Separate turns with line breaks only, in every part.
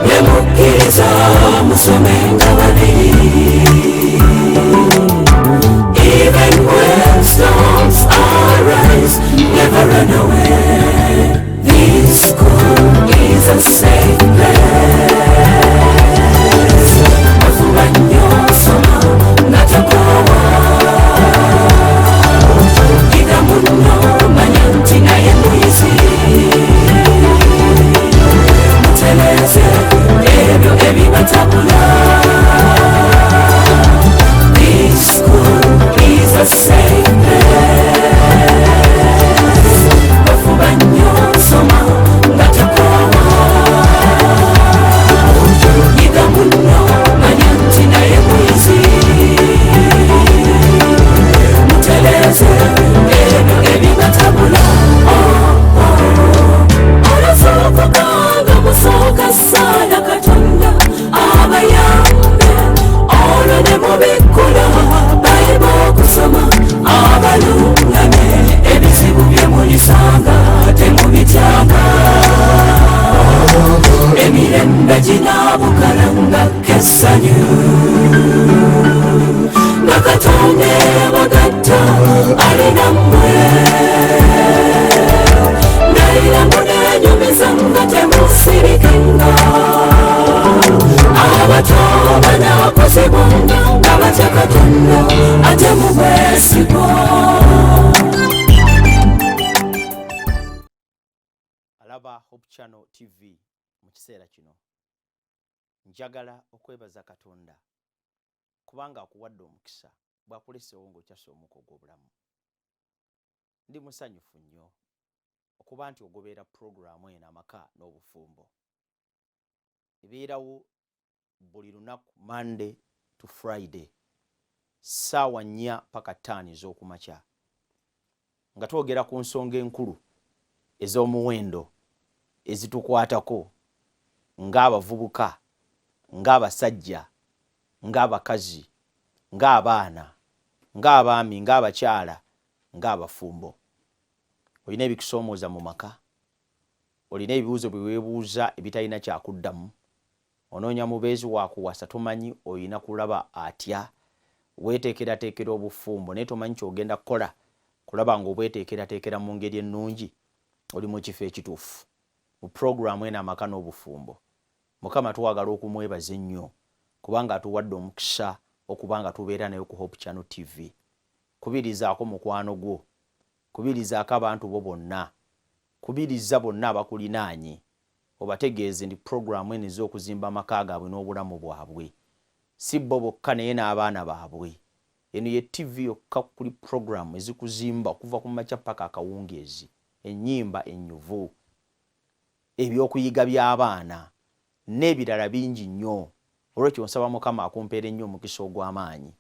Nemukkiriza musomenga babiri. Even when storms arise, never run away. This school is a safe place. Mafuba nnyo soma natakowa. Yiga munno manya nti naye muyizi. Muteleze ebyo ebibatabula. This school is a safe place. Mafuba nnyo soma natakowa. Yiga munno manya nti naye muyizi. Muteleze ebyo ebibatabula. Olw'ensonga musooka saala Katonda abayambe. Olwo ne mubikkula Bayibuli okusoma abalungame. Ebizibu bye mulisanga temubityanga. Emirembe ginaabukalanga kessanyu. Nga Katonda ebagatta alina mmwe. Nalina munenyumiza nga temusirikenga. Abato banaakozebwanga nga batya Katonda ate mu bwesigwa.
Alaba Hope Channel TV mu kiseera kino njagala okwebaza Katonda kubanga akuwadde omukisa bw'akuleseewo ng'okyasa omukka ogw'obulamu. Ndi musanyufu nnyo okuba nti ogoberera puroguramu eno amaka n'obufumbo. Ebeerawo buli lunaku Monday to Friday ssaawa 4 paka 5 ez'okumakya nga twogera ku nsonga enkulu ez'omuwendo ezitukwatako ng'abavubuka, ng'abasajja, ng'abakazi, ng'abaana, ng'abaami, ng'abakyala, ng'abafumbo. Olina ebikusoomooza mu maka, olina ebibuuzo bye weebuuza ebitalina kyakuddamu, onoonya mubeezi wa kuwasa tomanyi olina kulaba atya, weeteekerateekera obufumbo naye tomanyi ky'ogenda kukola kulaba ng'obweteekerateekera mu ngeri ennungi, oli mu kifo ekituufu. Mu puroguramu eno amaka n'obufumbo Mukama twagala okumwebaza ennyo kubanga atuwadde omukisa okuba nga tubeera naye ku Hope Channel TV. Kubirizaako mukwano gwo, kubirizaako abantu bo bonna, kubiriza bonna abakulinaanye obategeeze ndi puroguramu eno ez'okuzimba amaka gaabwe n'obulamu bwabwe. Si bo bokka naye n'abaana baabwe. Eno ye TV yokka kuli puroguramu ezikuzimba okuva ku makya paka akawungeezi, ennyimba ennyuvu, ebyokuyiga by'abaana n'ebirala bingi nnyo. Olwekyo nsaba Mukama akumpeera ennyo omukisa ogw'amaanyi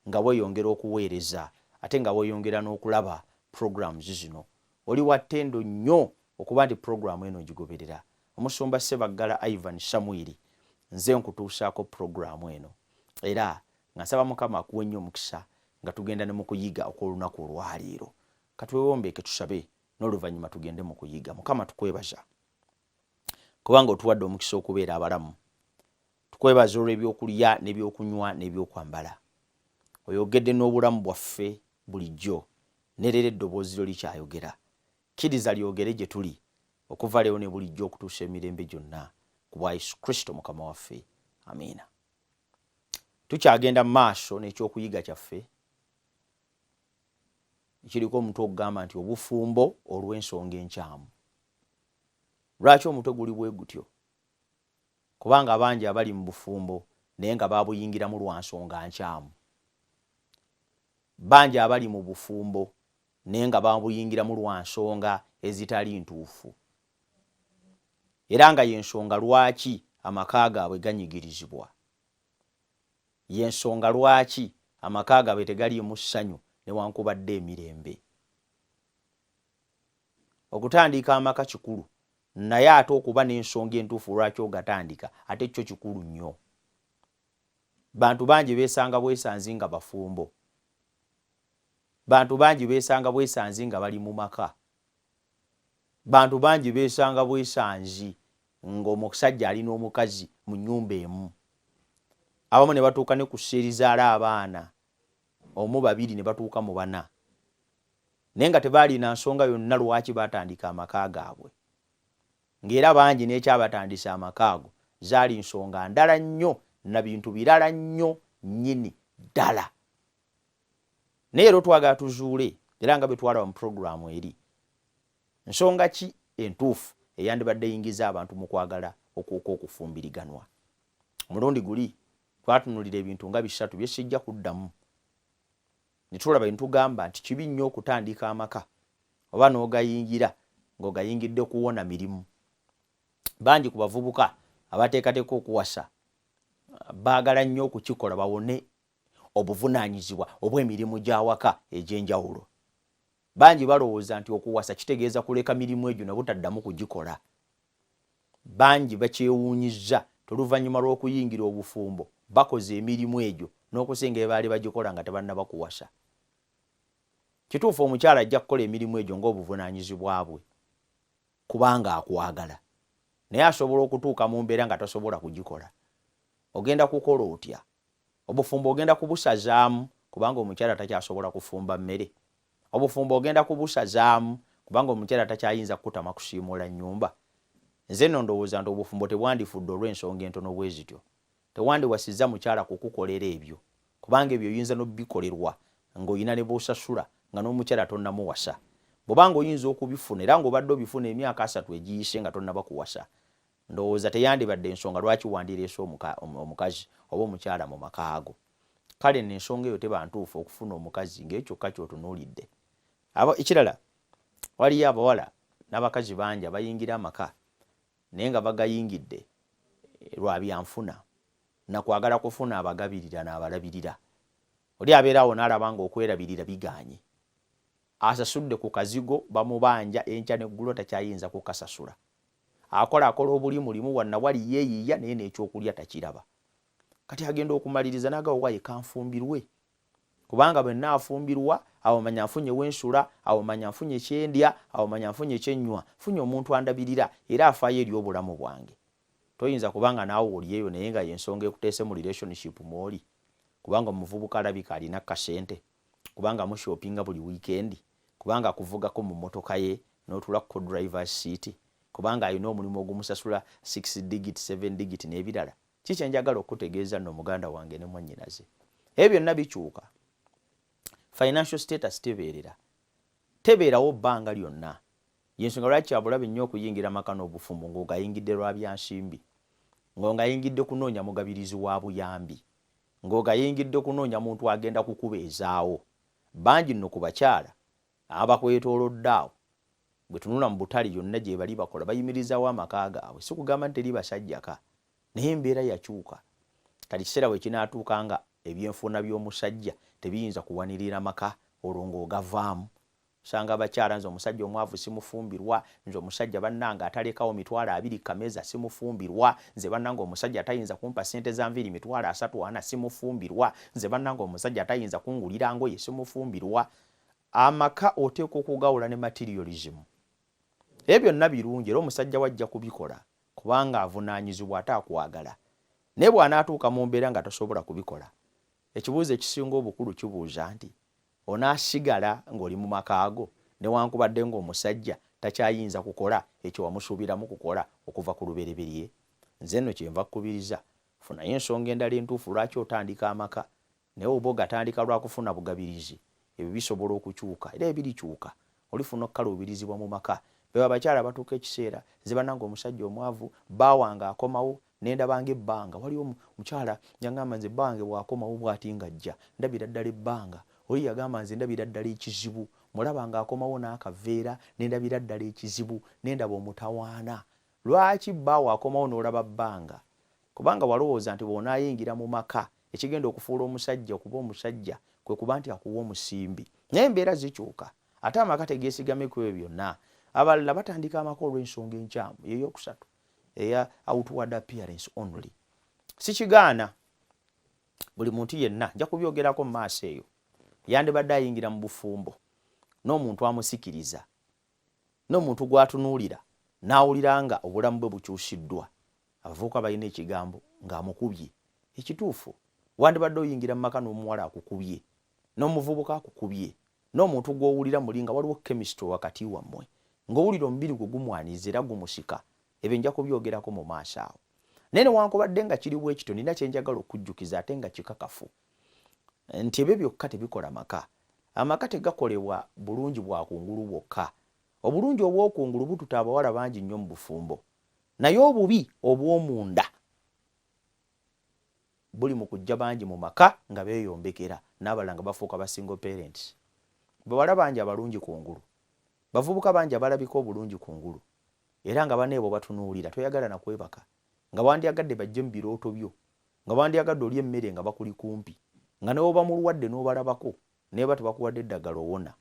nga weeyongera okuweereza ate nga weeyongera n'okulaba puroguramu zino. Oli wa ttendo nnyo okuba nti puroguramu eno gigoberera. Omusumba Ssebaggala Ivan Samuel nze nkutuusaako puroguramu eno era nga nsaba Mukama akuwe nnyo omukisa nga tugenda ne mu kuyiga okw'olunaku olwaleero. Katwewombeeke tusabe n'oluvannyuma tugende mu kuyiga. Mukama tukwebaza kubanga otuwadde omukisa okubeera abalamu. Tukwebaza olw'ebyokulya n'ebyokunywa n'ebyokwambala. Oyogedde n'obulamu bwaffe bulijjo ne leero eddoboozi lyo likyayogera. Kkiriza lyogere gye tuli okuva leero ne bulijjo okutuusa emirembe gyonna ku bwa Yesu Kristo Mukama waffe. Amiina. Tukyagenda mu maaso n'ekyokuyiga kyaffe ekiriko omutwe okugamba nti obufumbo olw'ensonga enkyamu. Lwaki omutwe guli bwe gutyo? Kubanga bangi abali mu bufumbo naye nga babuyingiramu lwa nsonga nkyamu. Bangi abali mu bufumbo naye nga babuyingiramu lwa nsonga ezitali ntuufu. Era nga y'ensonga lwaki amaka gaabwe ganyigirizibwa. Y'ensonga lwaki amaka gaabwe tegaliimu ssanyu newankubadde emirembe. Okutandika amaka kikulu naye ate okuba n'ensonga entuufu lwaki ogatandika ate kyo kikulu nnyo. Bantu bangi beesanga bwesanzi nga bafumbo. Bantu bangi beesanga bwesanzi nga bali mu maka. Bantu bangi beesanga bwesanzi ng'omusajja alina omukazi mu nnyumba emu. Abamu ne batuuka ne ku serizaala abaana omu babiri ne batuuka mu bana, naye nga tebaalina nsonga yonna lwaki batandika amaka gaabwe, ng'era bangi n'ekyabatandisa amaka ago zaali nsonga ndala nnyo na bintu birala nnyo nnyini ddala. Naye era twagala tuzuule era nga bwe twalaba mu puroguramu eri, nsonga ki entuufu eyandibadde yingiza abantu mu kwagala okufumbiriganwa. Omulundi guli twatunulira ebintu nga 3 bye sijja kuddamu. Ne tulaba ne tugamba nti kibi nnyo okutandika amaka oba n'ogayingira ng'ogayingidde kuwona mirimu. Bangi ku bavubuka abateekateeka okuwasa baagala nnyo okukikola bawone obuvunaanyizibwa obw'emirimu gy'awaka egy'enjawulo. Bangi balowooza nti okuwasa kitegeeza kuleka mirimu egyo ne butaddamu kugikola. Bangi bakyewuunyizza toluvannyuma lw'okuyingira obufumbo bakoze emirimu egyo n'okusinga ebaali bagikola nga tebannaba kuwasa. Kituufu omukyala ajja kukola emirimu egyo ng'obuvunaanyizibwa bwe kubanga akwagala, naye asobola okutuuka mu mbeera nga tasobola kugikola. Ogenda kukola otya? Obufumbo ogenda kubusazaamu kubanga omukyala takyasobola kufumba mmere. Obufumbo ogenda kubusazaamu kubanga omukyala takyayinza kutama kusiimula nnyumba. Nze nno ndowooza nti obufumbo tebwandifudde olw'ensonga entono bwe zityo. Tewandiwasizza mukyala kukukolera ebyo kubanga ebyo oyinza n'obikolerwa ng'olina ne b'osasula nga n'omukyala tonnamuwasa. Bw'obanga oyinza okubifuna era ng'obadde obifuna emyaka 3 egiyise nga tonnaba kuwasa, ndowooza teyandibadde ensonga lwaki wandireese omukazi oba omukyala mu maka ago. Kale n'ensonga eyo teba ntuufu okufuna omukazi ng'ekyokka ky'otunuulidde. Ekirala, waliyo abawala n'abakazi bangi abayingira amaka naye nga bagayingidde lwa byanfuna na kwagala kufuna abagabirira n'abalabirira. Oli abeerawo n'alaba ng'okwerabirira biganye, asasudde ku kazigo bamubanja enkya n'eggulo takyayinza kukasasula. Akola obuli mulimu wanna wali yeeyiya naye n'ekyokulya takiraba. Kati agenda okumaliriza n'agawo waye kanfumbirwe kubanga bwe naafumbirwa awo manya nfunye wensula, awo manya nfunye ekyendya, awo manya nfunye ekyennywa, funye omuntu andabirira era afaayo eri obulamu bwange. Toyinza kubanga naawe oli eyo naye nga y'ensonga ekuteese mu relationship mwoli kubanga omuvubuka alabika alina kasente, kubanga mushopinga buli weekend, kubanga akuvugako mu mmotoka ye n'otula ku driver's seat, kubanga alina omulimu ogumusasula 6 digit 7 digit n'ebirala. Kiki njagala okutegeeza nno muganda wange ne mwannyinaze, ebyo byonna bikyuka. Financial status tebeerawo bbanga lyonna. Yensonga lwaki abulabe nnyo okuyingira amaka n'obufumbo ng'ogayingidde lwa byansimbi, ng'ogayingidde kunoonya mugabirizi wa buyambi, ng'ogayingidde kunoonya muntu agenda kukubeezaawo. Bangi nno ku bakyala abakwetoolodde awo bwe tunula mu butale yonna gye bali bakola bayimirizaawo amaka gaabwe. Si kugamba nti teri basajjaka naye embeera yakyuka. Kati kiseera bwe kinaatuuka nga ebyenfuna by'omusajja tebiyinza kuwanirira maka olwo ng'ogavaamu. Osanga abakyala nze omusajja omwavu simufumbirwa, nze omusajja bannanga atalekawo mitwalo 2 kameeza simufumbirwa, nze bannanga omusajja atayinza kumpa ssente za nviiri mitwalo 3 simufumbirwa, nze bannanga omusajja atayinza kungulira ngoye simufumbirwa. Amaka oteekwa okugawula ne materialism. Ebyo byonna birungi era omusajja wajja kubikola kubanga avunaanyizibwa ate akwagala. Naye bw'anaatuuka mu mbeera nga tasobola kubikola, ekibuuzo ekisinga obukulu kibuuza nti onaasigala ng'oli mu maka ago newankubadde ng'omusajja takyayinza kukola ekyo wamusuubiramu kukola okuva ku lubereberye. Nze nno kyenva kkubiriza, funayo ensonga endala entuufu lwaki otandika amaka, naye oba ogatandika lwa kufuna bugabirizi. Ebyo bisobola okukyuka era ebirikyuka. Olifuna okukaluubirizibwa mu maka. Bwe abakyala batuuka ekiseera nze bannanga omusajja omwavu baawanga akomawo n'endabanga ebbanga. Waliwo omukyala yangamba nze bbange bw'akomawo bw'ati ng'ajja ndabira ddala ebbanga. Oli yagamba nze ndabira ddala ekizibu, mulaba ng'akomawo n'akaveera n'endabira ddala ekizibu n'endaba omutawaana. Lwaki bbaawo akomawo n'olaba bbanga? Kubanga walowooza nti bw'onaayingira mu maka ekigenda okufuula omusajja okuba omusajja kwe kuba nti akuwa omusimbi. Naye embeera zikyuka ate amaka tegeesigame ku ebyo byonna. Abalala batandika amaka olw'ensonga enkyamu ey'okusatu eya outward appearance only. Sikigaana buli muntu yenna nja kubyogerako mu maaso eyo yandibadde ayingira mu bufumbo n'omuntu amusikiriza, n'omuntu gw'atunuulira n'awulira nga obulamu bwe bukyusiddwa, abavubuka balina ekigambo ng'amukubye. Ekituufu wandibadde oyingira mu maka n'omuwala akukubye, n'omuvubuka akukubye, n'omuntu gw'owulira muli nga waliwo chemistry wakati wammwe, ng'owulira omubiri gwe gumwaniza era gumusika. Ebyo nja kubyogerako mu maaso awo. Naye newankubadde nga kiri bwe kityo, nina kye njagala okujjukiza ate nga kikakafu nti ebyo byokka tebikola maka. Amaka tegakolebwa bulungi bwa kungulu bwokka. Obulungi obw'okungulu bututa abawala bangi nnyo mu bufumbo, naye obubi obw'omunda buli mu kujja bangi mu maka nga beeyombekera, n'abalala nga bafuuka ba single parents. Bawala bangi abalungi kungulu, bavubuka bangi abalabika obulungi kungulu, era nga baneebo batunuulira, toyagala na kwebaka, nga wandyagadde bajje mu birooto byo, nga wandyagadde oli emmere nga bakuli kumpi, nga ne woba mulwadde n'obalabako naye ba tebakuwadde eddagala owona.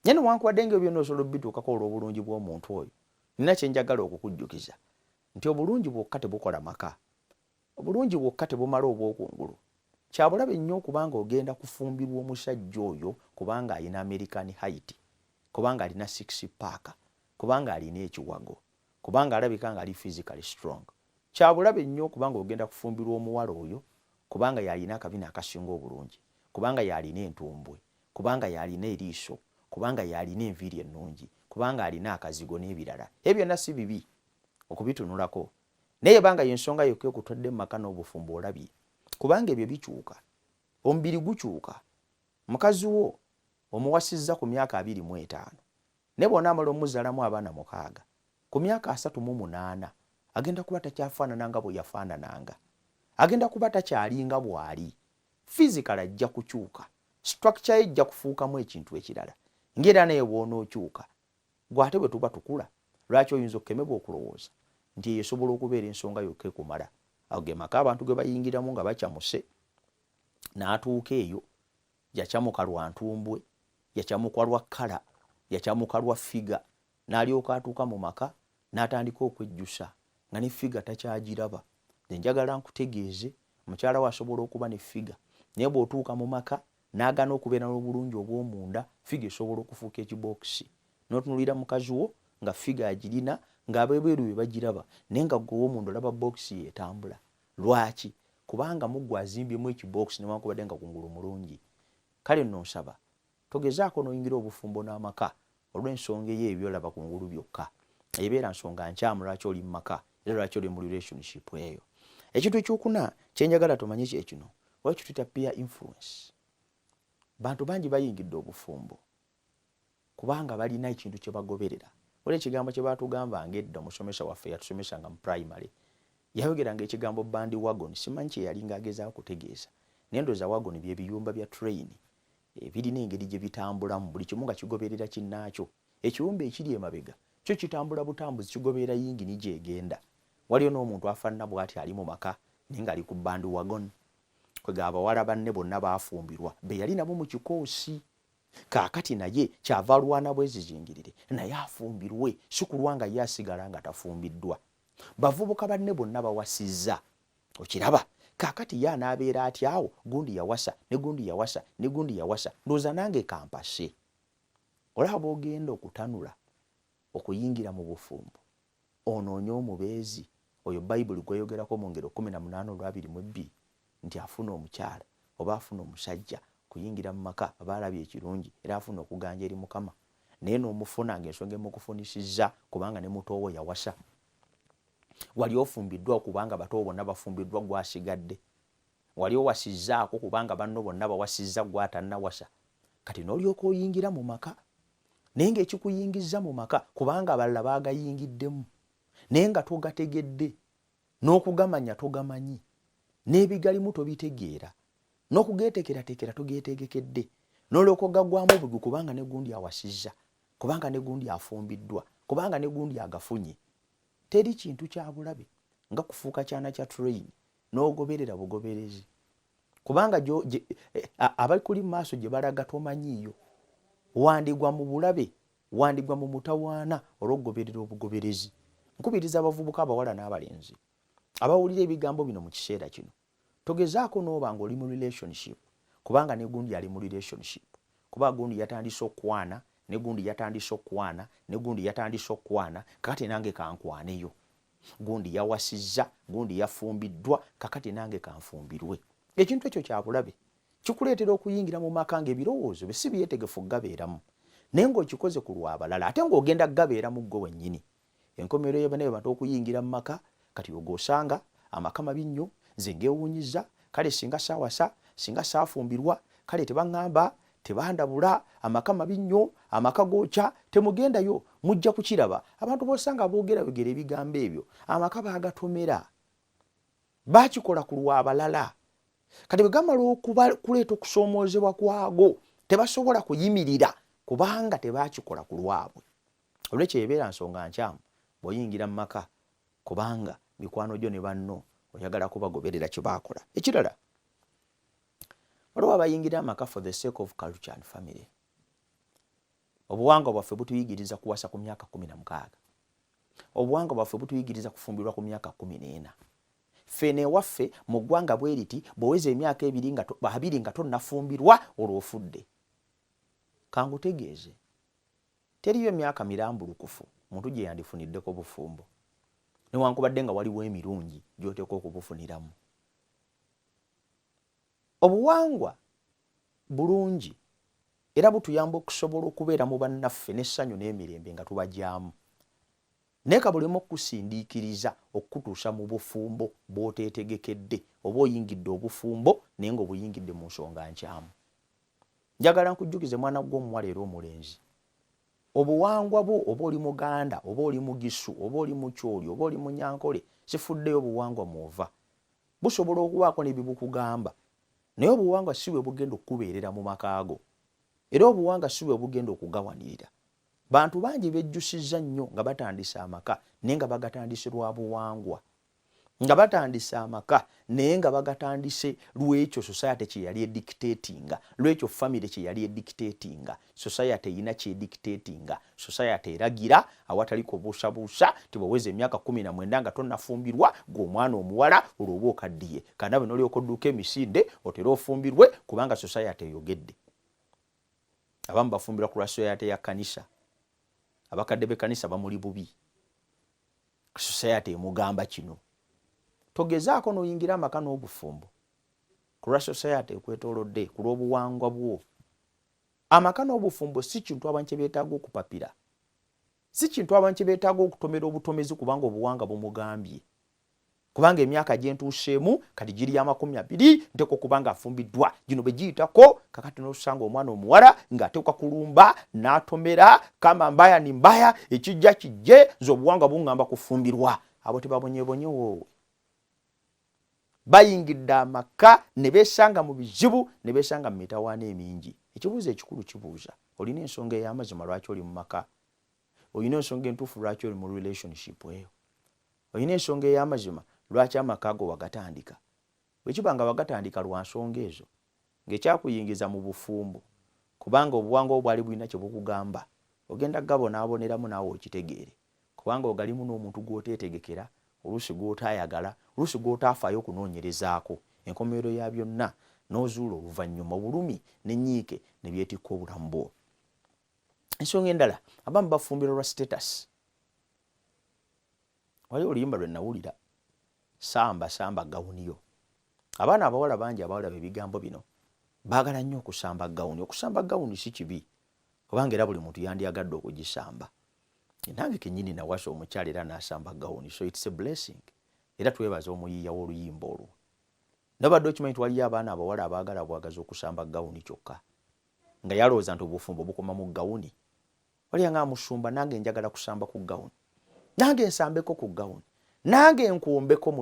Naye newankubadde nga byonna osobola obituukako olw'obulungi bw'omuntu oyo, nina kye njagala okukujjukiza nti obulungi bwokka tebukola maka. Obulungi bwokka tebumala obw'okungulu. Kyabulabe nnyo okubanga ogenda kufumbirwa omusajja oyo kubanga alina American height, kubanga alina six pack, kubanga alina ekiwago, kubanga alabika nga ali physically strong. Kyabulabe nnyo okubanga ogenda kufumbirwa omuwala oyo kubanga yalina akabina akasinga obulungi, kubanga yalina entumbwe, kubanga yalina eriiso, kubanga yalina enviiri ennungi, kubanga alina akazigo n'ebirala. Ebyo byonna si bibi okubitunulako, naye banga y'ensonga yokka ekutwadde mu maka n'obufumbo olabye, kubanga ebyo bikyuka, omubiri gukyuka. Mukazi wo omuwasizza ku myaka 25, ne bw'onaamala omuzaalamu abaana 6, ku myaka 38 agenda kuba takyafaanana nga bwe yafaanananga, agenda kuba takyalinga bw'ali. Physical ajja kukyuka, structure ejja kufuukamu ekintu ekirala, ng'era naye bw'onookyuka. Gwe ate bwe tuba tukula, lwaki oyinza okukemebwa okulowooza nti eyo esobola okubeera ensonga yokka ekumala? Awo ge maka abantu ge bayingiramu nga bakyamuse, n'atuuka eyo yakyamuka lwa ntumbwe, yakyamuka lwa kkala, yakyamuka lwa figa, n'alyoka atuuka mu maka n'atandika okwejjusa nga ne figa takyagiraba. Njagala nkutegeeze, mukyala we asobola okuba ne figa, naye bw'otuuka mu maka n'agaana okubeera n'obulungi obw'omunda, figa esobola okufuuka ekibokisi. N'otunulira mukazi wo nga figa agirina, ng'abeebeeru be bagiraba, naye nga gwe ow'omunda olaba bokisi yeetambula. Lwaki? Kubanga muggwe azimbyemu ekibokisi newankubadde nga kungulu mulungi. Kale nno nsaba togezaako n'oyingira obufumbo n'amaka olw'ensonga eyo ebyolaba kungulu byokka. Ebeera nsonga nkyamu lwaki oli mu maka era lwaki oli mu relationship eyo. Ekintu ekyokuna kye njagala tumanye kye kino, waliwo kye tuyita peer influence. Bantu bangi bayingidde obufumbo kubanga balina ekintu kye bagoberera. Waliwo ekigambo kye baatugambanga edda omusomesa waffe yatusomesanga mu primary, yayogeranga ekigambo bandi wagon. Simanyi kye yali ng'agezaako kutegeeza, naye ndowooza wagon bye biyumba bya train ebirina engeri gye bitambulamu, buli kimu nga kigoberera kinnaakyo. Ekiwumba ekiri emabega kyo kitambula butambuzi, kigoberera yingini gyegenda. Waliyo n'omuntu afaanana bw'ati ali mu maka naye ng'ali ku bandi wagon. Kwega abawala banne bonna baafumbirwa, be yali nabo mu kikoosi. Kaakati naye kyava alwana bwezizingirire, naye afumbirwe, si kulwa nga ye asigala nga tafumbiddwa. Bavubuka banne bonna bawasizza, okiraba. Kaakati ye anaabeera ati awo, gundi yawasa ne gundi yawasa ne gundi yawasa, ndowooza nange kampase. Olaba bw'ogenda okutanula okuyingira mu bufumbo, onoonye omubeezi oyo Bayibuli gweyogerako mu ngero 18:22 nti afuna omukyala oba afuna omusajja kuyingira mu maka abaalabye ekirungi era afuna okuganja eri Mukama, naye n'omufuna ng'ensonga emukufunisizza kubanga ne mutoowo yawasa. Wali ofumbiddwa kubanga bato bonna bafumbiddwa gwasigadde, wali owasizzaako kubanga banno bonna bawasizza gwatannawasa. Kati n'olyoka oyingira mu maka naye ng'ekikuyingizza mu maka kubanga abalala baagayingiddemu naye nga togategedde, n'okugamanya togamanyi, n'ebigalimu tobitegeera, n'okugeetekerateekera togeetegekedde, n'olyoka ogagwamu bugwi kubanga ne gundi awasizza, kubanga ne gundi afumbiddwa, kubanga ne gundi agafunye. Teri kintu kya bulabe nga kufuuka kyana kya train n'ogoberera bugoberezi, kubanga abali kuli mu maaso gye balaga tomanyiiyo. Wandigwa mu bulabe, wandigwa mu mutawaana olw'okugoberera obugoberezi. Nkubiriza abavubuka abawala n'abalenzi abawulira ebigambo bino mu kiseera kino, togezaako n'oba ng'oli mu relationship kubanga ne gundi ali mu relationship, kuba gundi yatandise okwana ne gundi yatandise okwana, ne gundi yatandise okwana, kakati nange kankwaneyo. Gundi yawasizza, gundi yafumbiddwa, kakati nange kanfumbirwe. Ekintu ekyo kya bulabe. Kikuleetera okuyingira mu maka ng'ebirowoozo bye si byetegefu gabeeramu. Naye ng'okikoze ku lw'abalala ate ng'ogenda gabeera mu ggwe wennyini. Enkomerero y'abanaye bato okuyingira mu maka, kati ogosanga amaka mabi nnyo, nze ngeewuunyiza, kale singa saawasa, singa saafumbirwa, kale tebaŋŋamba, tebandabula, amaka mabi nnyo, amaka gookya, temugendayo, mujja kukiraba. Abantu b'osanga boogerayogera ebigambo ebyo, amaka baagatomera. Baakikola ku lw'abalala. Kati bwe gamala kuleeta okusoomoozebwa kwago, tebasobola kuyimirira kubanga tebaakikola ku lwabwe. Olwekyo ebeera nsonga nkyamu bw'oyingira mu maka kubanga mikwano gyo ne banno oyagala kubagoberera kye baakola. Ekirala, waliwo abayingira amaka for the sake of culture and family. Obuwangwa bwaffe butuyigiriza kuwasa ku myaka 16. Obuwangwa bwaffe butuyigiriza kufumbirwa ku myaka 14. Fene waffe mu ggwanga bwe liti bw'oweza emyaka 2 nga tonnafumbirwa olw'ofudde. Kangutegeeze, teriyo myaka mirambulukufu muntu gye yandifuniddeko bufumbo, newankubadde nga waliwo emirungi gy'oteeka okubufuniramu. Obuwangwa bulungi era butuyamba okusobola okubeera mu bannaffe n'essanyu n'emirembe nga tubajyamu. Naye kabulemu okusindiikiriza okutuusa mu bufumbo bw'oteetegekedde oba oyingidde obufumbo naye ng'obuyingidde mu nsonga nkyamu. Njagala nkujjukize mwana gw'omuwala era omulenzi. Obuwangwa bwo oba oli Muganda, oba oli Mugisu, oba oli Mukyoli, oba oli Munyankole, sifuddeyo obuwangwa mw'ova. Busobola okubaako ne bibukugamba. Naye obuwangwa si bwe bugenda okukubeerera mu makaago. Era obuwangwa si bwe bugenda okugawanirira. Bantu bangi bejjusizza nnyo nga batandise amaka naye nga bagatandise lwa buwangwa. Nga batandise amaka naye nga bagatandise lw'ekyo society kye yali edictatinga, lw'ekyo family kye yali edictatinga. Society erina kye edictatinga. Society eragira awatali kubuusabuusa tibweweza emyaka 19 nga tonnafumbirwa gw'omwana omuwala olwoba okaddiye. Kana bwe n'olyoka odduka emisinde otera ofumbirwe kubanga society eyogedde. Abamu bafumbirwa ku lwa society ya kanisa. Abakadde b'ekkanisa bamuli bubi. Society emugamba kino. Togezaako n'oyingira amaka n'obufumbo. Ku lwa society ekwetoolodde, ku lw'obuwangwa bwo. Amaka n'obufumbo si kintu abantu kye beetaaga okupapira. Si kintu abantu kye beetaaga okutomera obutomezi kubanga obuwangwa bumugambye. Kubanga emyaka gye ntuuseemu kati giri ya 20 nteko kubanga afumbiddwa. Gino bwe giyitako kakati n'osanga omwana omuwala ng'ateekwa kulumba n'atomera kama mbaya ni mbaya ekijja kijje nze obuwangwa buŋŋamba kufumbirwa. Abo tebabonyebonye woowe. Bayingidde amaka ne beesanga mu bizibu ne beesanga mu mitawaana emingi. Ekibuuzo ekikulu kibuuza, olina ensonga ey'amazima lwaki oli mu maka? Olina ensonga entuufu lwaki oli mu relationship eyo? Olina ensonga ey'amazima lwaki amaka go wagatandika? Bwe kiba nga wagatandika lwa nsonga ezo ng'ekyakuyingiza mu bufumbo kubanga obuwangwa obwali bulina kye bukugamba ogenda gabonaaboneramu naawe okitegeere kubanga ogalimu n'omuntu gw'oteetegekera, oluusi gw'otaayagala, oluusi gw'otaafaayo okunoonyerezaako. Enkomerero ya byonna n'ozuula oluvannyuma obulumi n'ennyiike ne byetikka obulamu bwo. Ensonga endala, abamu bafumbira lwa status. Waliwo oluyimba lwe nawulira, samba gawuniyo. Abaana abawala bangi abawulaba ebigambo bino baagala nnyo okusamba gawuni. Okusamba gawuni si kibi kubanga era buli muntu yandiyagadde okugisamba. Nange kennyini nawasa omukyala era n'asamba gawuni, so it's a blessing. Era twebaza omuyiiya w'oluyimba olwo. Nabadde okimanyi nti waliyo abaana abawala abaagala bwagaza okusamba gawuni kyokka nga yalowooza nti obufumbo bukoma mu gawuni. Waliya nga amusumba nange njagala kusamba ku gawuni, nange nsambeko ku gawuni, nange nkuombeko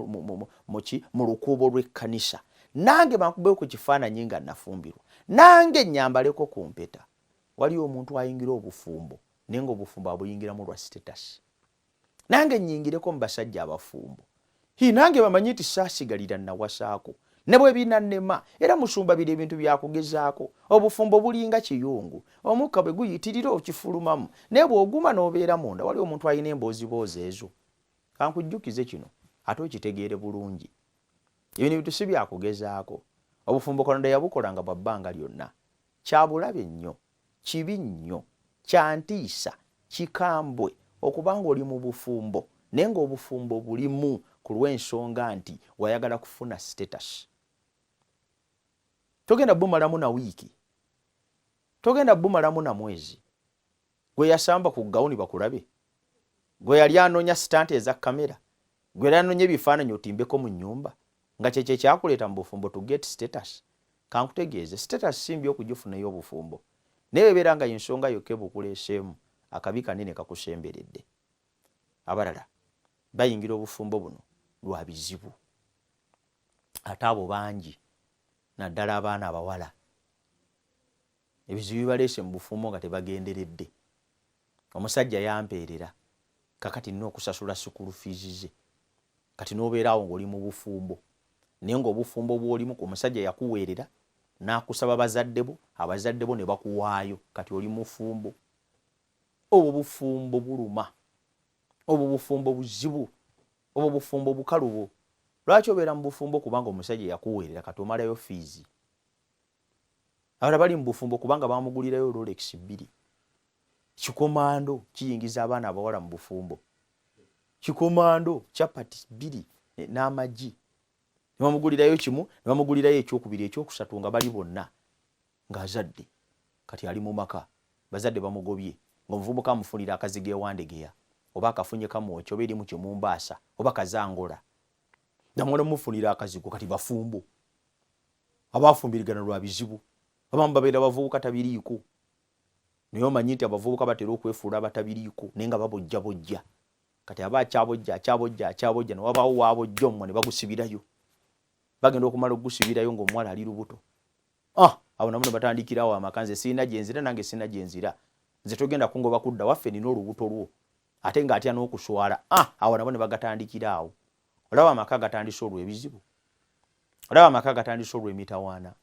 mu lukuubo lw'ekkanisa, nange bankubeko ku kifaananyi nga nafumbirwa, nange nyambaleko ku mpeta. Waliyo omuntu ayingira obufumbo naye ng'obufumbo abuyingiramu lwa status. Nange nnyingireko mu basajja abafumbo, nange bamanyi nti saasigalira nawasaako ne bwe binannema era musumbabira ebintu byakugezaako. Obufumbo bulinga kiyungu, omukka bwe guyitirira okifulumamu naye bw'oguma n'obeera munda. Waliwo omuntu alina emboozi ezo. Kankujjukize kino ate okitegeere bulungi. Ebintu bintu si byakugezaako. Obufumbo Katonda yabukola nga bwa bbanga lyonna. Kyabulabe nnyo, kibi nnyo kyantiisa kikambwe okubanga oli mu bufumbo naye ng'obufumbo bulimu ku lw'ensonga nti wayagala kufuna status. Togenda bumalamu na wiiki, togenda bumalamu na mwezi. Gwe yasamba ku gawuni bakulabe, gwe yali anoonya sitante eza kamera, gwe yali anoonya ebifaananyi otimbeko mu nnyumba, nga kyekyo kyakuleeta mu bufumbo to get status. Kankutegeeze, status simbi okugifunayo obufumbo, naye beera nga ensonga yokka bukuleeseemu akabi kanene kakusemberedde. Abalala bayingira obufumbo buno lwa bizibu, ate abo bangi, naddala abaana abawala. Ebizibu bibaleese mu bufumbo nga tebagenderedde. Omusajja yampeerera, kakati nina okusasula sukulu fees ze, kati n'obeeraawo ng'oli mu bufumbo, naye ng'obufumbo bw'olimu ku musajja yakuweerera n'akusaba bazadde bo, abazadde bo ne bakuwaayo, kati oli mufumbo. Obwo bufumbo buluma, obwo bufumbo buzibu, obwo bufumbo bukalubo. Lwaki obeera mu bufumbo? Kubanga omusajja yakuweerera, kati omalayo fees. Abala bali mu bufumbo kubanga bamugulirayo Rolex 2. Kikomando kiyingiza abaana abawala mu bufumbo. Kikomando chapati 2 n'amagi. Ne bamugulirayo kimu, ne bamugulirayo ekyokubiri, ekyokusatu nga bali bonna ng'azadde. Kati ali mu maka, bazadde bamugobye, ng'omuvubuka amufunira akazige ewandegeya, oba akafunye kamwoki, oba eri mu Kimumbaasa, oba kazangola. Namwana mufunira akazigo, kati bafumbo. Abafumbirigana lwa bizibu. Abamu babeera bavubuka tabiriiko. Naye omanyi nti abavubuka batera okwefuula abatabiriiko naye nga babojjabojja. Kati aba akyabojja ne wabaawo waabojja omumwa ne bagusibirayo. Bagenda okumala okugusibirayo ng'omuwala ali lubuto. Abo nabo ne batandikirawo amaka, nze sirina gyenzira, nange sirina gyenzira. Nze togenda kungoba kudda waffe, nina olubuto lwo. Ate ng'atya n'okuswala. Awo nabo ne bagatandikiraawo. Olaba amaka gatandise olw'ebizibu. Olaba amaka gatandise olw'emitawaana.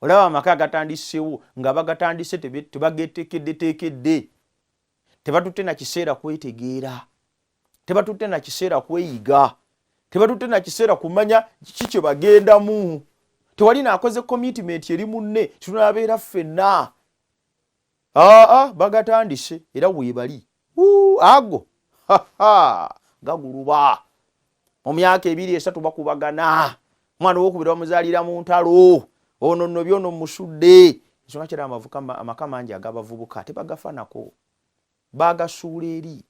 Olaba amaka gatandisewo nga bagatandise tebagetekedde. Tebatutte na kiseera kwetegeera. Tebatutte na kiseera kweyiga. Tebatutte na kiseera kumanya kiki kye bagendamu. Tewali naakoze commitment eri munne tunabeera ffenna. Bagatandise era weebali. Ago gaguluba. Mu myaka 2-3 bakubagana. Omwana w'okubiri bamuzaalira mu ntalo. Ono nno byono musudde. Nsonga kira amaka mangi ag'abavubuka tebagafanako. Bagasuula eri.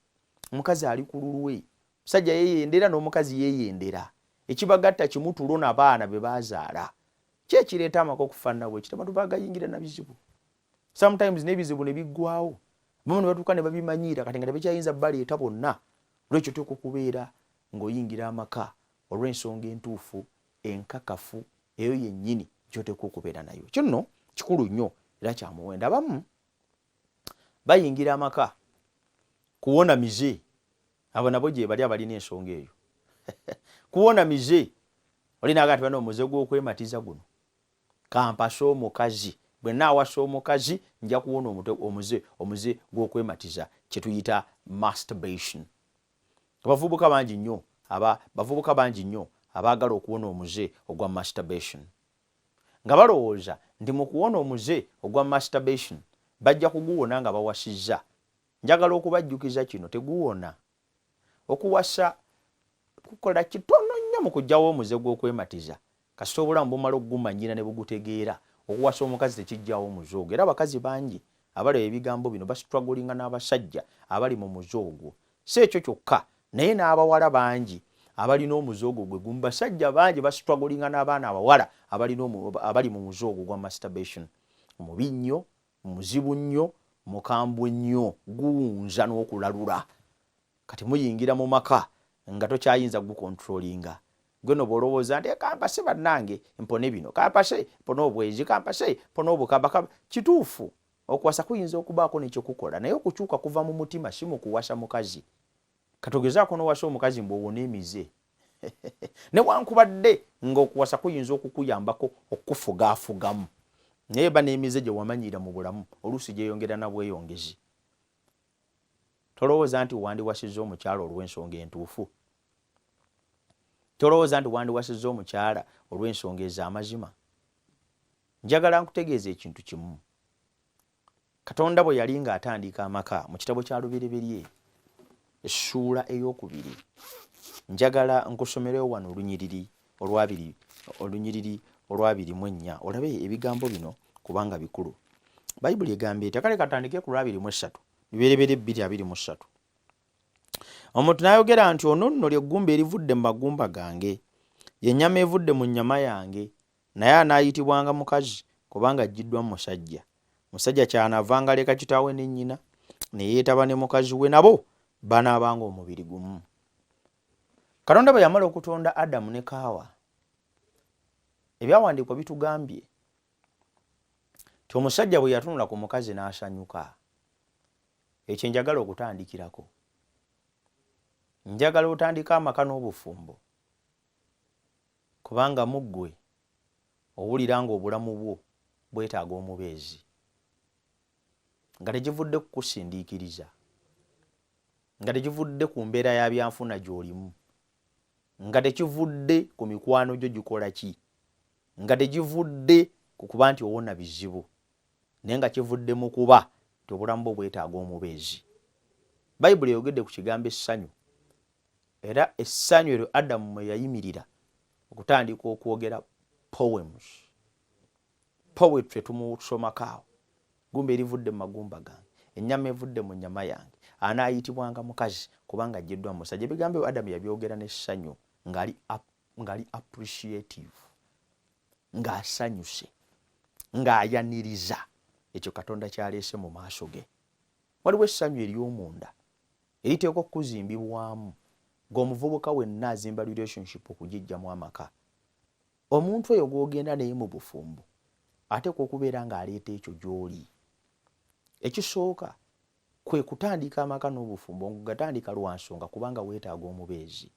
Omukazi ali ku lulwe. Musajja yeeyendera n'omukazi yeeyendera. Ekibagatta kimutulo n'abaana be bazaala. Ki ekireeta amaka okufaanana bwe kityo? Abantu bagayingira na bizibu. Sometimes n'ebizibu ne biggwawo. Abamu ne batuuka ne babimanyiira kati nga tebakyayinza baleeta bonna. Olwekyo teeka okubeera ng'oyingira amaka olw'ensonga entuufu, enkakafu, eyo yennyini gy'oteeka okubeera nayo. Kyo nno kikulu nnyo era kya muwendo. Abamu bayingira amaka kuwona mize. Abo nabo gye bali abalina ensonga eyo. Kuwona mize. Olina agati bano omuze gw'okwematiza guno. Kampasa omukazi. Bwe naawasa omukazi nja kuwona omuze gw'okwematiza kye tuyita masturbation. Bavubuka bangi nnyo abaagala okuwona omuze ogwa masturbation. Nga balowooza nti mu kuwona omuze ogwa masturbation bajja kuguwona nga bawasizza. Njagala okubajjukiza kino, teguwona. Okuwasa kukola kitono nnyo mu kuggyawo omuze gw'okwematiza. Kasita obulamu bumala okugumanyira ne bugutegeera, okuwasa omukazi tekijjawo omuze ogwo. Era abakazi bangi abalaba ebigambo bino bastruglinga n'abasajja abali mu muze ogwo. Si ekyo kyokka, naye n'abawala bangi abalina omuze ogwo gwe gumu. Basajja bangi bastruglinga n'abaana abawala abali mu muze ogwo gwa masturbation. Mubi nnyo, muzibu nnyo, mukambwe nnyo, guwunza n'okulalula. Kati muyingira mu maka nga tokyayinza gukontrolinga. Gwe no bw'olowooza nti kampase bannange mpone bino, kampase mpone obwezi, kampase mpone obukaba. Kituufu okuwasa kuyinza okubaako n'ekyo kukola, naye okukyuka kuva mu mutima si mu kuwasa mukazi. Katogezaako n'owasa omukazi mbw'owona emize. Newankubadde ng'okuwasa kuyinza okukuyambako okufugaafugamu. Naye eba n'emize gye wamanyira mu bulamu oluusi gyeyongera na bweyongezi. Tolowooza nti wandiwasizza omukyala olw'ensonga entuufu. Tolowooza nti wandiwasizza omukyala olw'ensonga ez'amazima. Njagala nkutegeeza ekintu kimu. Katonda bwe yali ng'atandika amaka mu kitabo kya Lubereberye essuula ey'okubiri, njagala nkusomerewo wano olunyiriri olwabiri mu ennya olabe ebigambo bino kubanga bikulu. Bayibuli egamba eti, kale katandike ku lwabiri mu esatu, Lubereberye 2:23. Omuntu n'ayogera nti, ono nno ly'eggumba erivudde mu magumba gange, ye nnyama evudde mu nnyama yange, naye anaayitibwanga mukazi kubanga ajjiddwa mu musajja. Musajja kyanaavanga aleka kitaawe ne nnyina ne yeetaba ne mukazi we, nabo banaabanga omubiri gumu. Katonda bwe yamala okutonda Adamu ne Kaawa, ebyawandiikwa bitugambye nti omusajja bwe yatunula ku mukazi n'asanyuka. Ekyo njagala okutandikirako. Njagala otandika amaka n'obufumbo, kubanga mu ggwe owulira ng'obulamu bwo bwetaaga omubeezi, nga tegivudde kukusindiikiriza, nga tegivudde ku mbeera ya byanfuna gy'olimu, nga tekivudde ku mikwano gyo gikola ki, nga tegivudde ku kuba nti owona bizibu, naye nga kivudde mu kuba nti obulamu bwo bwetaaga omubeezi. Bayibuli eyogedde ku kigambo essanyu, era essanyu eryo Adamu mwe yayimirira okutandika okwogera poems. Poetry tumusomako awo. Gumba erivudde mu magumba gange, ennyama evudde mu nnyama yange, anaayitibwanga mukazi kubanga ajjiddwa mu musajja. Ebigambo ebyo Adamu yabyogera n'essanyu ng'ali appreciative, ng'asanyuse, ng'ayaniriza ekyo Katonda kyaleese mu maaso ge. Waliwo essanyu ery'omunda eriteekwa okuzimbibwamu ng'omuvubuka wenna azimba relationship okugijjamu amaka. Omuntu oyo gw'ogenda naye mu bufumbo ateekwa okubeera ng'aleeta ekyo gy'oli. Ekisooka kwe kutandika amaka n'obufumbo ng'ogatandika lwa nsonga kubanga weetaaga omubeezi.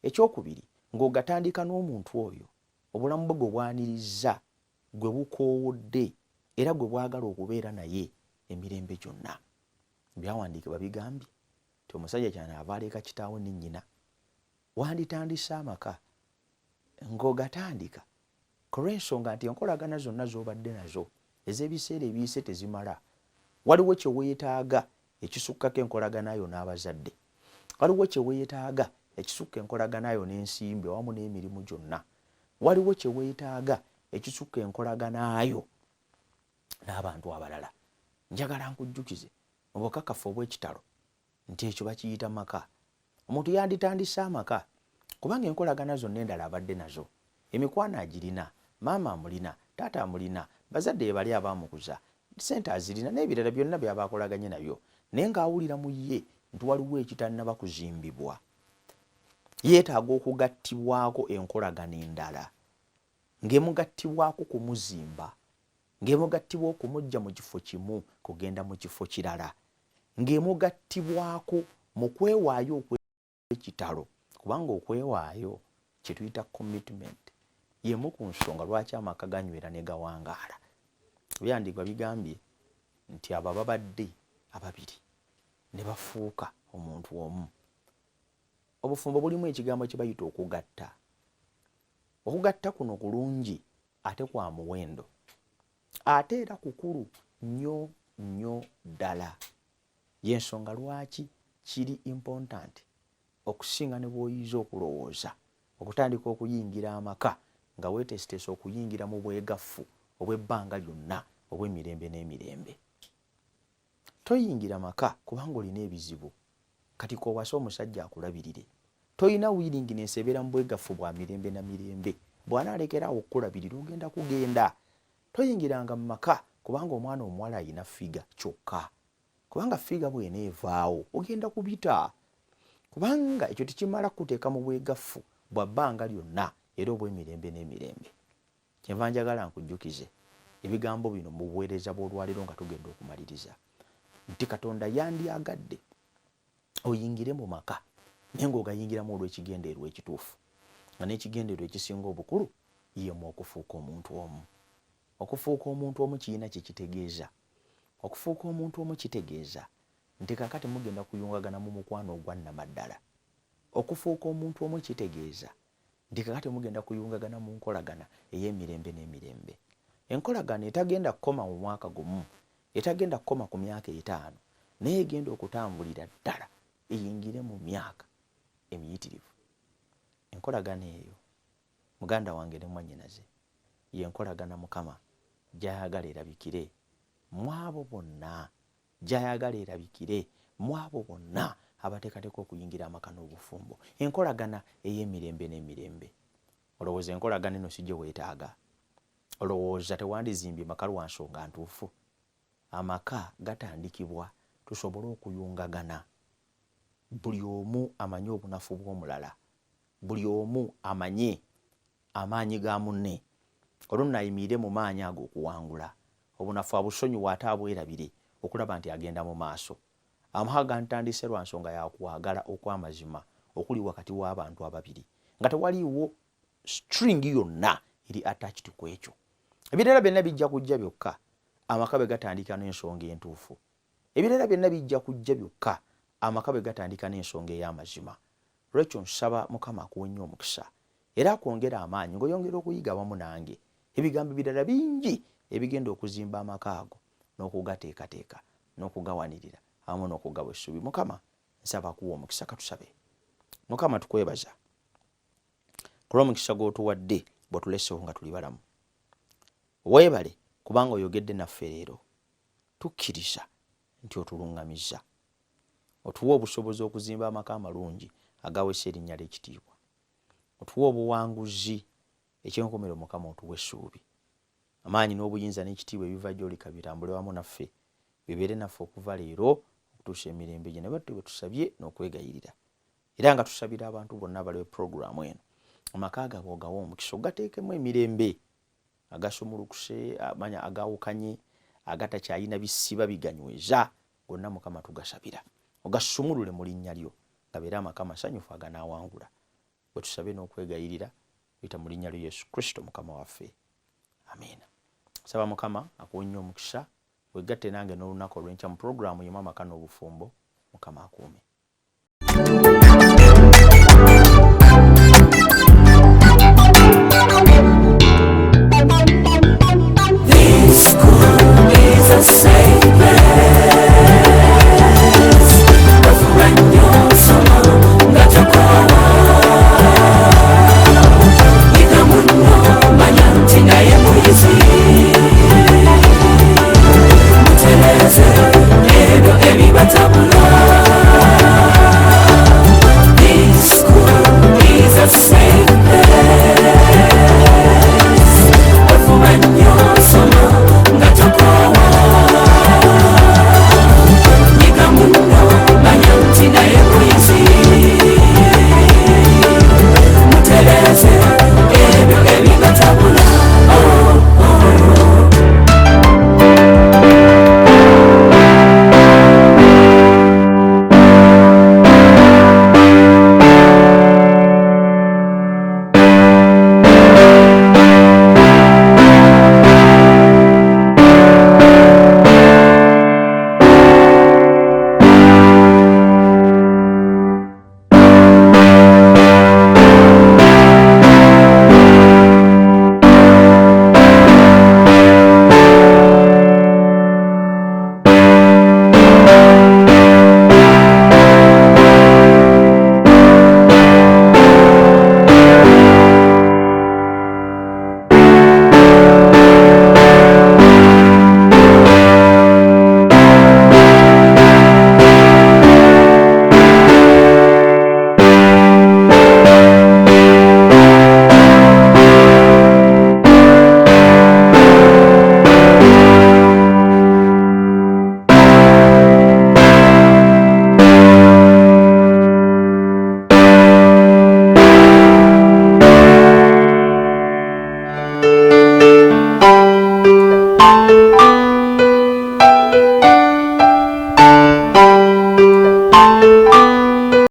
Ekyokubiri, ng'ogatandika n'omuntu oyo obulamu bwe gwe bwaniriza, gwe bukoowodde era gwe bwagala okubeera naye emirembe gyonna. Byawandiikibwa bigambye nti omusajja kyanaava aleka kitaawe ne nnyina. Wanditandise amaka ng'ogatandika kulw'ensonga nti enkolagana zonna z'obadde nazo ez'ebiseera ebiyise tezimala. Waliwo kye weetaaga ekisukkako enkolagana yo n'abazadde. Waliwo kye weetaaga ekisukka enkolagana yo n'ensimbi awamu n'emirimu gyonna. Waliwo kye weetaaga ekisukka enkolagana yo n'abantu abalala. Njagala nkujjukize mu bukakafu obw'ekitalo nti ekyo bakiyita maka. Omuntu yanditandise amaka kubanga enkolagana zonna endala abadde nazo. Emikwano agirina, maama amulina, taata amulina, bazadde bali abaamukuza, ssente azirina n'ebirala byonna by'aba akolaganye nabyo, naye ng'awulira mu ye nti waliwo ekitannaba kuzimbibwa. Yeetaaga okugattibwako enkolagana endala, ng'emugattibwako kumuzimba, ng'emugattibwa okumujja mu kifo kimu kugenda mu kifo kirala, ng'emugattibwako mu kwewaayo okw'ekitalo, kubanga okwewaayo kye tuyita commitment y'emu ku nsonga lwaki amaka ganywera ne gawangaala. Ebyandiikwa bigambye nti abo ababadde ababiri ne bafuuka omuntu omu. Obufumbo bulimu ekigambo kye bayita okugatta. Okugatta kuno kulungi ate kwa muwendo, ate era kukulu nnyo nnyo ddala. Y'ensonga lwaki kiri important okusinga ne bw'oyiza okulowooza okutandika okuyingira amaka nga weeteeseteese okuyingira mu bwegaffu obw'ebbanga lyonna obw'emirembe n'emirembe. Toyingira maka kubanga olina ebizibu kati k'owasa omusajja akulabirire. Toyina wiringi n'ensebera mu bwegaffu bwa mirembe na mirembe. Bw'anaalekerawo okukulabirira ogenda kugenda. Toyingiranga mu maka kubanga omwana omuwala ayina figa kyokka, kubanga figa bw'eneevaawo ogenda kubita, kubanga ekyo tekimala kuteeka mu bwegaffu bwa bbanga lyonna era obw'emirembe n'emirembe. Kyenva njagala nkujjukize ebigambo bino mu buweereza bw'olwaleero nga tugenda okumaliriza nti Katonda yandyagadde oyingire mu maka naye ng'ogayingiramu olw'ekigendeerwa ekituufu, nga n'ekigendeerwa ekisinga obukulu yemu okufuuka omuntu omu. Okufuuka omuntu omu kirina kye kitegeeza. Okufuuka omuntu omu kitegeeza nti kakati mugenda kuyungagana mu mukwano ogwa nnamaddala. Okufuuka omuntu omu kitegeeza nti kakati mugenda kuyungagana mu nkolagana ey'emirembe n'emirembe. Enkolagana etagenda kukoma mu mwaka gumu, etagenda kukoma ku myaka 5 naye egenda okutambulira ddala eyingire mu myaka emiyitirivu. Enkolagana eyo muganda wange ne mwannyinaze yenkolagana Mukama gy'ayagala erabikire mwabo bonna, gy'ayagala erabikire mwabo bonna abateekateeka okuyingira amaka n'obufumbo. Enkolagana ey'emirembe n'emirembe. Olowooza enkolagana eno si gye weetaaga? Olowooza tewandizimbye maka lwa nsonga ntuufu? Amaka gatandikibwa tusobole okuyungagana, buli omu amanye obunafu bw'omulala, buli omu amanye amaanyi ga munne, olwo ayimiire mu maanyi ago okuwangula obunafu abusonyiwa ate abwerabire okulaba nti agenda mu maaso. Amaka gantandise lwa nsonga ya kwagala okw'amazima okuli wakati w'abantu ababiri nga tewaliiwo string yonna eri attached ku ekyo. Ebireera byonna bijja kujja byokka amaka bwe gatandika n'ensonga entuufu. Ebireera byonna bijja kujja byokka amaka bwe gatandika n'ensonga ey'amazima. Lwekyo nsaba Mukama akuwe nnyo omukisa era akwongera amaanyi ng'oyongera okuyiga wamu nange ebigambo ebirala bingi ebigenda okuzimba amaka ago n'okugateekateeka n'okugawanirira awamu n'okugawa essuubi. Mukama nsaba akuwa omukisa. Katusabe. Mukama tukwebaza kulw'omukisa gw'otuwadde bw'otuleseewo nga tuli balamu. Weebale kubanga oyogedde naffe leero, tukkiriza nti otuluŋŋamizza, otuwa obusobozi okuzimba amaka amalungi agawesa erinnya ly'ekitiibwa, otuwa obuwanguzi ekyenkomero Mukama otuwa essuubi, amaanyi n'obuyinza n'ekitiibwa ebiva gy'olika bitambule wamu naffe bibeere naffe okuva leero okutuusa emirembe gye. Ne bwe tusabye n'okwegayirira era nga tusabira abantu bonna abaliwo puroguramu eno amaka gaabwe ogawa omukisa ogateekemu emirembe agasumulukuse amanya agawukanye agatakyalina bisiba biganyweza gonna Mukama tugasabira ogasumulule mu linnya lyo gabeere amaka masanyufu aganaawangula. Bwe tusabe n'okwegayirira bita mu linnya lya Yesu Kristo Mukama waffe, amiina. Saba Mukama akuwe nnyo omukisa, wegatte nange n'olunaku olw'enkya mu puroguramu yemu amaka n'obufumbo. Mukama akuume.